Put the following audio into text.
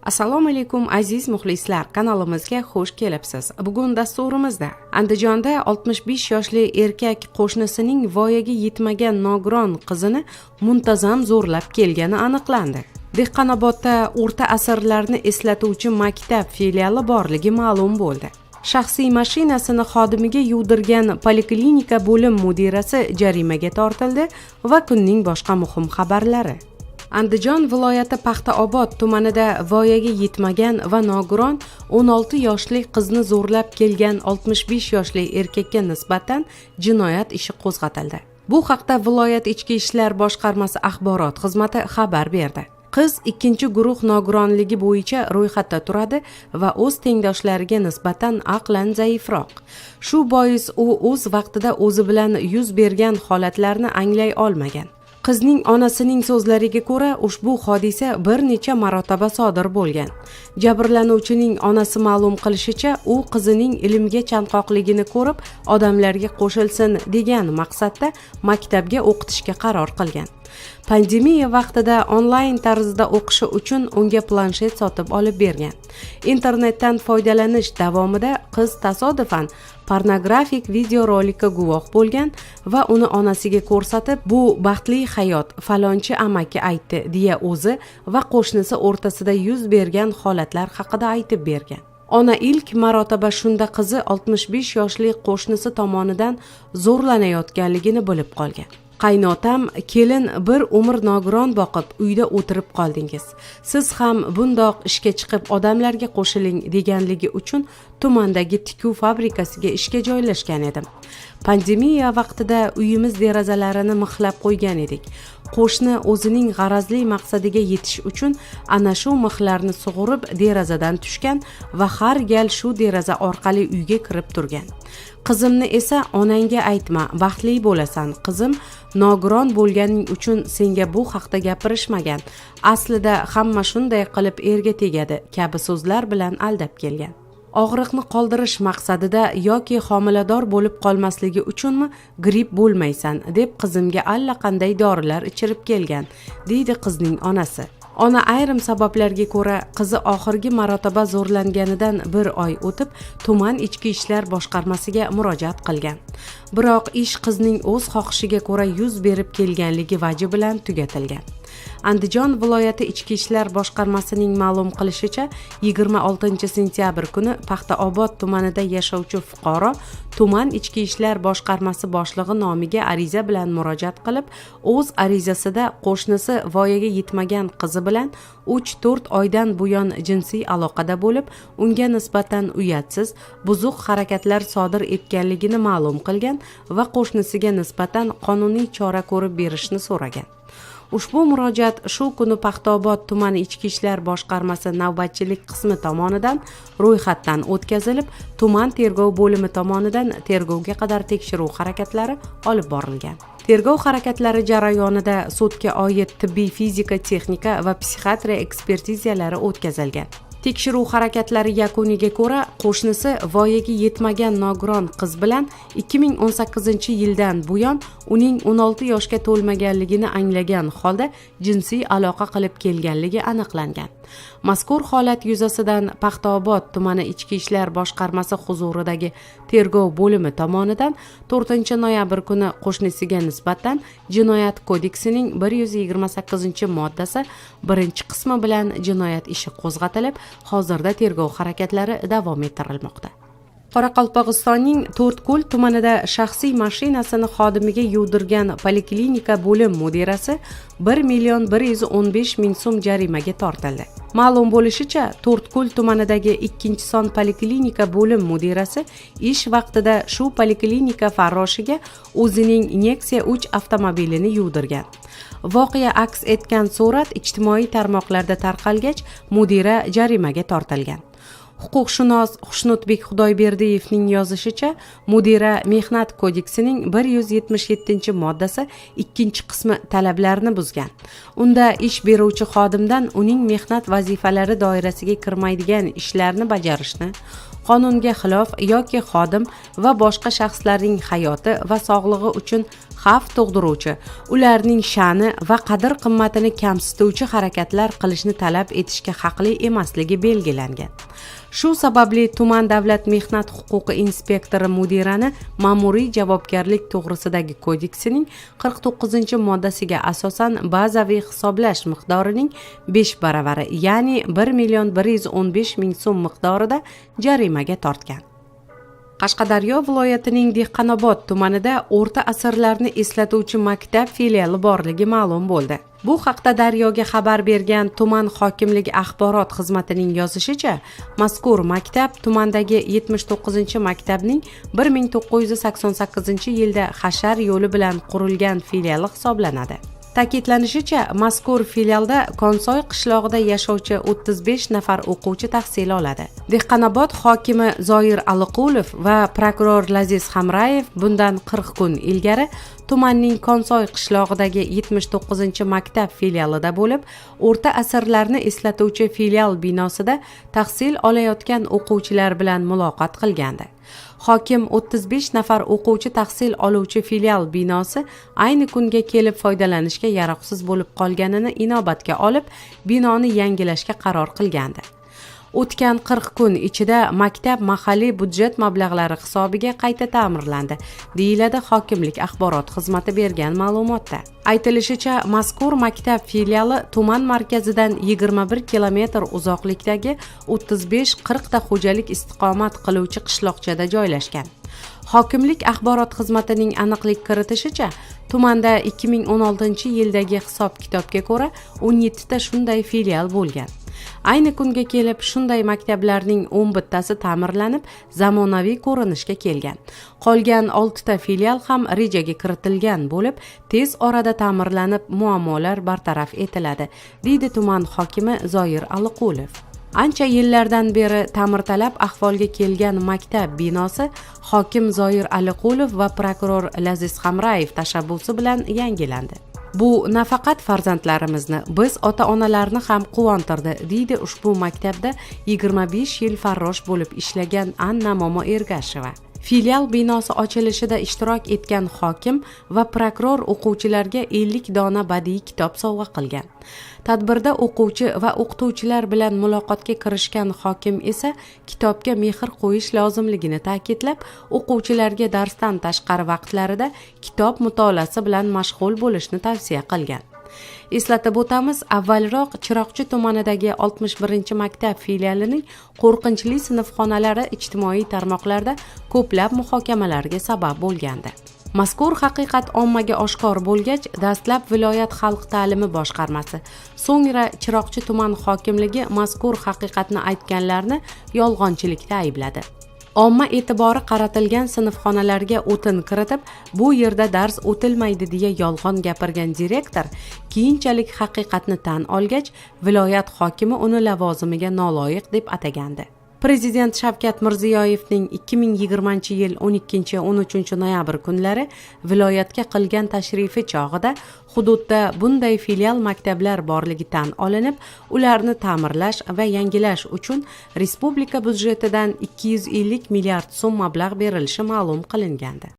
Assalomu alaykum aziz muxlislar, kanalimizga xush kelibsiz. Bugun dasturimizda Andijonda 65 yoshli erkak qo'shnisining voyaga yetmagan nogiron qizini muntazam zo'rlab kelgani aniqlandi. Dehqonobodda o'rta asrlarni eslatuvchi maktab filiali borligi ma'lum bo'ldi. Shaxsiy mashinasini xodimiga yuvdirgan poliklinika bo'lim mudirasi jarimaga tortildi va kunning boshqa muhim xabarlari. Andijon viloyati Paxtaobod tumanida voyaga yetmagan va nogiron 16 yoshli qizni zo'rlab kelgan 65 yoshli erkakka nisbatan jinoyat ishi qo'zg'atildi. Bu haqda viloyat ichki ishlar boshqarmasi axborot xizmati xabar berdi. Qiz ikkinchi guruh nogironligi bo'yicha ro'yxatda turadi va o'z tengdoshlariga nisbatan aqlan zaifroq. Shu bois u o'z vaqtida o'zi bilan yuz bergan holatlarni anglay olmagan. Qizning onasining so'zlariga ko'ra, ushbu hodisa bir necha marotaba sodir bo'lgan. Jabrlanuvchining onasi ma'lum qilishicha, u qizining ilmga chanqoqligini ko'rib, odamlarga qo'shilsin degan maqsadda maktabga o'qitishga qaror qilgan. Pandemiya vaqtida onlayn tarzda o'qishi uchun unga planshet sotib olib bergan. Internetdan foydalanish davomida qiz tasodifan pornografik videorolikka guvoh bo'lgan va uni onasiga ko'rsatib, "Bu baxtli hayot, falonchi amaki aytdi" deya o'zi va qo'shnisi o'rtasida yuz bergan holatlar haqida aytib bergan. Ona ilk marotaba shunda qizi 65 yoshli qo'shnisi tomonidan zo'rlanayotganligini bilib qolgan. Qaynotam, kelin bir umr nogiron boqib uyda o'tirib qoldingiz. Siz ham bundoq ishga chiqib odamlarga qo'shiling deganligi uchun tumandagi tikuv fabrikasiga ishga joylashgan edim. Pandemiya vaqtida uyimiz derazalarini mixlab qo'ygan edik. Qo'shni o'zining g'arazli maqsadiga yetish uchun ana shu mixlarni sug'urib derazadan tushgan va har gal shu deraza orqali uyga kirib turgan. Qizimni esa onangga aytma, baxtli bo'lasan, qizim, nogiron bo'lganing uchun senga bu haqda gapirishmagan. Aslida hamma shunday qilib erga tegadi kabi so'zlar bilan aldab kelgan. Og'riqni qoldirish maqsadida yoki homilador bo'lib qolmasligi uchunmi gripp bo'lmaysan deb qizimga allaqanday dorilar ichirib kelgan, deydi qizning onasi. Ona ayrim sabablarga ko'ra qizi oxirgi marotaba zo'rlanganidan bir oy o'tib tuman ichki ishlar boshqarmasiga murojaat qilgan. Biroq ish qizning o'z xohishiga ko'ra yuz berib kelganligi vaji bilan tugatilgan. Andijon viloyati ichki ishlar boshqarmasining ma'lum qilishicha, 26 sentyabr kuni Paxtaobod tumanida yashovchi fuqaro tuman ichki ishlar boshqarmasi boshlig'i nomiga ariza bilan murojaat qilib, o'z arizasida qo'shnisi voyaga yetmagan qizi bilan 3-4 oydan buyon jinsiy aloqada bo'lib, unga nisbatan uyatsiz, buzuq harakatlar sodir etganligini ma'lum qilgan va qo'shnisiga nisbatan qonuniy chora ko'rib berishni so'ragan. Ushbu murojaat shu kuni Paxtaobod tumani ichki ishlar boshqarmasi navbatchilik qismi tomonidan ro'yxatdan o'tkazilib, tuman tergov bo'limi tomonidan tergovga qadar tekshiruv harakatlari olib borilgan. Tergov harakatlari jarayonida sudga oid tibbiy fizika, texnika va psixiatriya ekspertizalari o'tkazilgan. Tekshiruv harakatlari yakuniga ko'ra, qo'shnisi voyaga yetmagan nogiron qiz bilan 2018-yildan buyon uning 16 yoshga to'lmaganligini anglagan holda jinsiy aloqa qilib kelganligi aniqlangan. Mazkur holat yuzasidan Paxtaobod tumani ichki ishlar boshqarmasi huzuridagi tergov bo'limi tomonidan 4-noyabr kuni qo'shnisiga nisbatan Jinoyat kodeksining 128-moddasi 1-qismi bilan jinoyat ishi qo'zg'atilib, hozirda tergov harakatlari davom ettirilmoqda. Qoraqalpog'istonning To'rtko'l tumanida shaxsiy mashinasini xodimiga yuvdirgan poliklinika bo'lim mudirasi 1,115,000 so'm jarimaga tortildi. Ma'lum bo'lishicha, To'rtko'l tumanidagi 2-son poliklinika bo'lim mudirasi ish vaqtida shu poliklinika farroshiga o'zining Nexia 3 avtomobilini yuvdirgan. Voqea aks etgan surat ijtimoiy tarmoqlarda tarqalgach, mudira jarimaga tortilgan. Huquqshunos Xushnudbek Xudoyberdiyevning yozishicha, mudira Mehnat kodeksining 177-moddasi 2-qismi talablarini buzgan. Unda ish beruvchi xodimdan uning mehnat vazifalari doirasiga kirmaydigan ishlarni bajarishni, qonunga xilof yoki xodim va boshqa shaxslarning hayoti va sog'lig'i uchun xavf tug'diruvchi, ularning sha'ni va qadr qimmatini kamsituvchi harakatlar qilishni talab etishga haqli emasligi belgilangan. Shu sababli tuman davlat mehnat huquqi inspektori mudirani ma'muriy javobgarlik to'g'risidagi kodeksining 49-moddasiga asosan bazaviy hisoblash miqdorining 5 baravari, ya'ni 1,115,000 so'm miqdorida jarimaga tortgan. Qashqadaryo viloyatining Dehqonobod tumanida o'rta asrlarni eslatuvchi maktab filiali borligi ma'lum bo'ldi. Bu haqda Daryoga xabar bergan tuman hokimligi axborot xizmatining yozishicha, mazkur maktab tumandagi 79-maktabning 1988-yilda Hashar yo'li bilan qurilgan filiali hisoblanadi. Ta'kidlanishicha, mazkur filialda Konsoy qishlog'ida yashovchi 35 nafar o'quvchi tahsil oladi. Dehqonobod hokimi Zoir Aliqulov va prokuror Laziz Hamrayev bundan 40 kun ilgari tumanning Konsoy qishlog'idagi 79-maktab filialida bo'lib, o'rta asrlarni eslatuvchi filial binosida tahsil olayotgan o'quvchilar bilan muloqot qilgandi. Hokim 35 nafar o'quvchi tahsil oluvchi filial binosi ayni kunga kelib foydalanishga yaroqsiz bo'lib qolganini inobatga olib, binoni yangilashga qaror qilgandi. O'tgan 40 kun ichida maktab mahalliy budjet mablag'lari hisobiga qayta ta'mirlandi, deyiladi hokimlik axborot xizmati bergan ma'lumotda. Aytilishicha, mazkur maktab filiali tuman markazidan 21 kilometr uzoqlikdagi 35-40 ta xo'jalik istiqomat qiluvchi qishloqchada joylashgan. Hokimlik axborot xizmatining aniqlik kiritishicha, tumanda 2016-yildagi hisob-kitobga ko'ra 17 ta shunday filial bo'lgan. Ayni kunga kelib shunday maktablarning 11 tasi ta'mirlanib, zamonaviy ko'rinishga kelgan. Qolgan 6 ta filial ham rejaga kiritilgan bo'lib, tez orada ta'mirlanib, muammolar bartaraf etiladi, deydi tuman hokimi Zoir Aliqulov. Ancha yillardan beri ta'mirtalab ahvolga kelgan maktab binosi hokim Zoir Aliqulov va prokuror Laziz Hamrayev tashabbusi bilan yangilandi. Bu nafaqat farzandlarimizni, biz ota-onalarni ham quvontirdi, deydi ushbu maktabda 25 yil farrosh bo'lib ishlagan Anna Momo Ergasheva. Filial binosi ochilishida ishtirok etgan hokim va prokuror o'quvchilarga 50 dona badiiy kitob sovg'a qilgan. Tadbirda o'quvchi va o'qituvchilar bilan muloqotga kirishgan hokim esa kitobga mehr qo'yish lozimligini ta'kidlab, o'quvchilarga darsdan tashqari vaqtlarida kitob mutolaasi bilan mashg'ul bo'lishni tavsiya qilgan. Eslatib o'tamiz, avvalroq Chiroqchi tumanidagi 61-maktab filialining qo'rqinchli sinfxonalari ijtimoiy tarmoqlarda ko'plab muhokamalarga sabab bo'lgandi. Mazkur haqiqat ommaga oshkor bo'lgach, dastlab viloyat xalq ta'limi boshqarmasi, so'ngra Chiroqchi tuman hokimligi mazkur haqiqatni aytganlarni yolg'onchilikda aybladi. Omma e'tibori qaratilgan sinfxonalarga o'tin kiritib, bu yerda dars o'tilmaydi deya yolg'on gapirgan direktor keyinchalik haqiqatni tan olgach, viloyat hokimi uni lavozimiga noloyiq deb atagandi. Prezident Shavkat Mirziyoyevning 2020-yil 12-13 noyabr kunlari viloyatga qilgan tashrifi chog'ida hududda bunday filial maktablar borligi tan olinib, ularni ta'mirlash va yangilash uchun respublika byudjetidan 250 milliard so'm mablag' berilishi ma'lum qilingandi.